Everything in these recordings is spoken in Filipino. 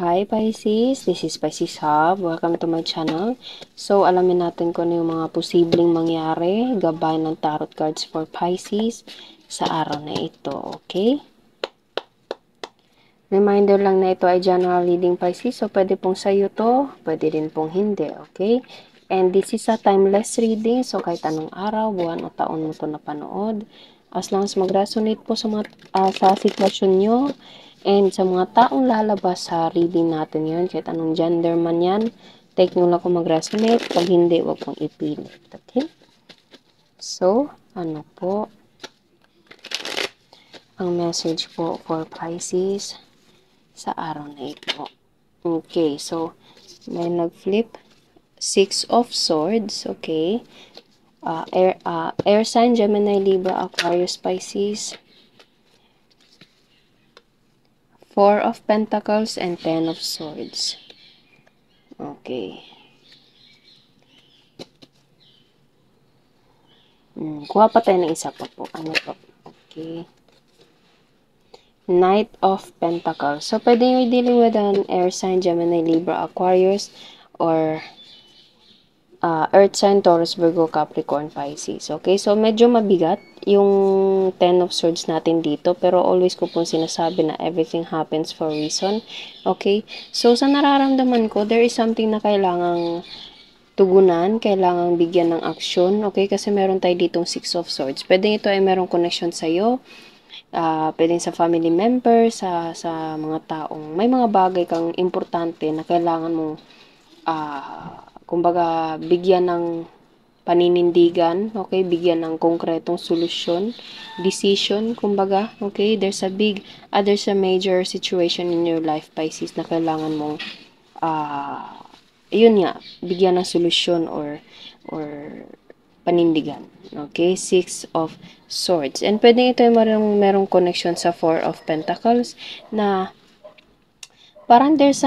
Hi Pisces, this is Pisces Hub. Welcome to my channel. So, alamin natin kung ano yung mga posibleng mangyari, gabay ng tarot cards for Pisces sa araw na ito, okay? Reminder lang na ito ay general reading Pisces, so pwede pong sa'yo to, pwede din pong hindi, okay? And this is a timeless reading, so kahit anong araw, buwan o taon mo to napanood, as long as mag-resonate po sa, sa sitwasyon nyo, and sa mga taong lalabas sa reading natin yun, kahit anong gender man yan, take nyo lang kung mag-resonate. Pag hindi, wag pong ipilit. Okay? So, ano po ang message po for Pisces sa araw na ito? Okay, so, may nag-flip. 6 of Swords, okay? Air sign, Gemini, Libra, Aquarius, Pisces. 4 of Pentacles and 10 of Swords. Okay. Kuha pa tayo ng isa pa po. Ano pa po? Okay. Knight of Pentacles. So, pwede nyo dealing with an air sign, Gemini, Libra, Aquarius, or Earth sign, Taurus, Virgo, Capricorn, Pisces. Okay? So, medyo mabigat yung 10 of Swords natin dito. Pero always ko pong sinasabi na everything happens for a reason. Okay? So, sa nararamdaman ko, there is something na kailangang tugunan, kailangang bigyan ng aksyon. Okay? Kasi meron tayo ditong 6 of Swords. Pwede ito ay merong connection sa'yo. Pwedeng sa family member, sa mga taong may mga bagay kang importante na kailangan mong kumbaga bigyan ng paninindigan, okay, bigyan ng konkretong solusyon, decision, kumbaga, okay, there's a major situation in your life, Pisces, na kailangan mong yun nga, bigyan ng solusyon or panindigan. Okay, 6 of Swords. And pwede ito ay merong connection sa 4 of Pentacles na parang there's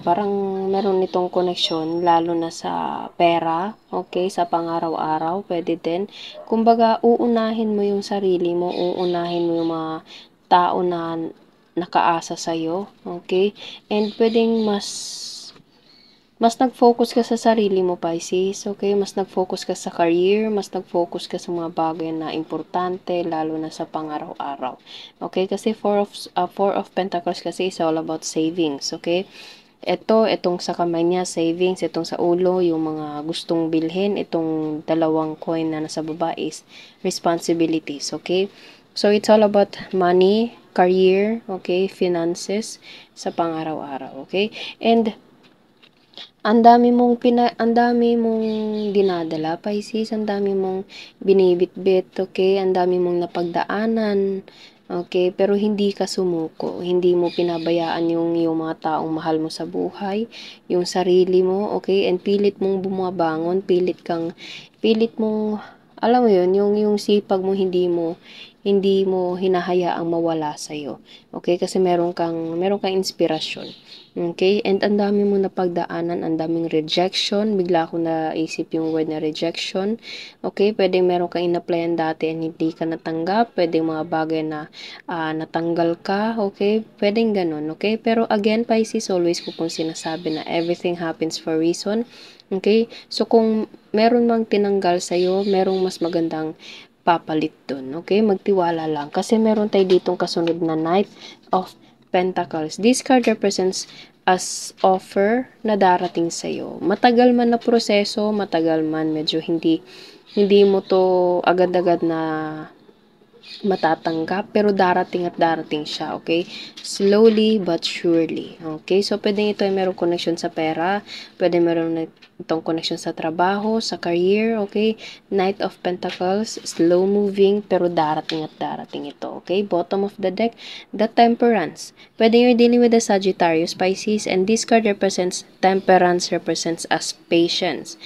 parang meron nitong connection lalo na sa pera, okay, sa pang-araw-araw, pwede din. Kumbaga, uunahin mo yung sarili mo, uunahin mo yung mga tao na nakaasa sa'yo, okay? And pwedeng mas nag-focus ka sa sarili mo, Pisces, okay? Mas nag-focus ka sa career, mas nag-focus ka sa mga bagay na importante, lalo na sa pang-araw-araw. Okay? Kasi four of Pentacles kasi is all about savings, okay? Itong sa kamay niya, savings, itong sa ulo, yung mga gustong bilhin, itong dalawang coin na nasa baba is responsibilities, okay? So, it's all about money, career, okay? Finances, sa pang-araw-araw, okay? And ang dami mong dinadala, Pisces, ang dami mong binibitbit, okay? Ang dami mong napagdaanan, okay? Pero hindi ka sumuko, hindi mo pinabayaan yung mga taong mahal mo sa buhay, yung sarili mo, okay? And pilit mong bumabangon, pilit mong, alam mo yun, yung sipag mo hindi mo hinahayaang mawala sa'yo. Okay? Kasi meron kang inspirasyon. Okay? And ang dami mo napagdaanan, ang daming rejection. Bigla ako naisip yung word na rejection. Okay? Pwedeng meron kang in-applyan dati and hindi ka natanggap. Pwedeng mga bagay na natanggal ka. Okay? Pwedeng ganun. Okay? Pero again, Pisces, always ko pong sinasabi na everything happens for a reason. Okay? So, kung meron mang tinanggal sa'yo, merong mas magandang papalit dun. Okay? Magtiwala lang. Kasi meron tayo ditong kasunod na Knight of Pentacles. This card represents as offer na darating sa'yo. Matagal man na proseso, matagal man, medyo hindi mo to agad-agad na matatanggap, pero darating at darating siya, okay? Slowly but surely, okay? So, pwede ito ay merong connection sa pera, pwede meron itong connection sa trabaho, sa career, okay? Knight of Pentacles, slow moving, pero darating at darating ito, okay? Bottom of the deck, the Temperance. Pwede you're dealing with the Sagittarius, Pisces, and this card represents Temperance, represents as patience.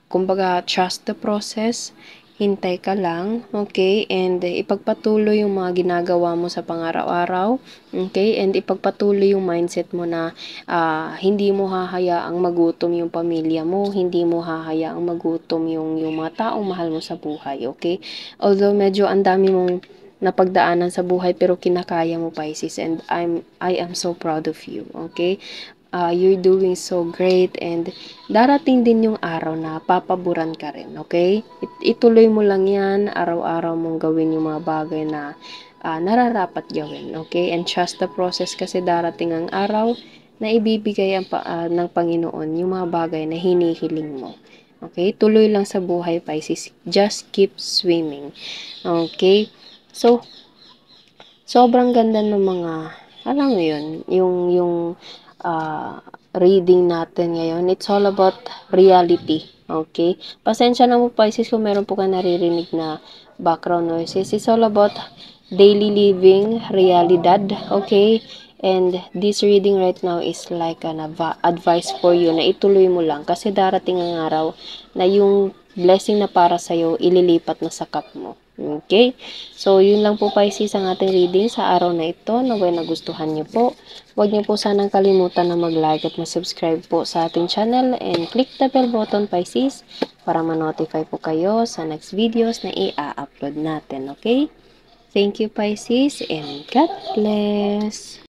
Kumbaga, trust the process, hintay ka lang, okay? And ipagpatuloy yung mga ginagawa mo sa pang-araw-araw, okay? And ipagpatuloy yung mindset mo na hindi mo hahayaang magutom yung pamilya mo, hindi mo hahayaang magutom yung mga taong mahal mo sa buhay, okay? Although medyo ang dami mong napagdaanan sa buhay pero kinakaya mo, Pisces, and I am so proud of you, okay? You're doing so great, and darating din yung araw na papaboran ka rin, okay? Ituloy mo lang yan, araw-araw mong gawin yung mga bagay na nararapat gawin, okay? And trust the process kasi darating ang araw na ibibigay ng Panginoon yung mga bagay na hinihiling mo. Okay? Tuloy lang sa buhay, Pisces. Just keep swimming. Okay? So, sobrang ganda ng mga, alam mo yun, yung reading natin ngayon. It's all about reality. Okay? Pasensya na mo, Pisces, kung meron po ka naririnig na background noises. It's all about daily living, realidad. Okay? And this reading right now is like an advice for you na ituloy mo lang kasi darating ang araw na yung blessing na para sa'yo ililipat na sa cup mo. Okay? So, yun lang po, Pisces, ang ating reading sa araw na ito. Naway nagustuhan niyo po. Huwag niyo po sanang kalimutan na mag-like at mag-subscribe po sa ating channel and click the bell button, Pisces, para ma-notify po kayo sa next videos na i-upload natin. Okay? Thank you, Pisces, and God bless!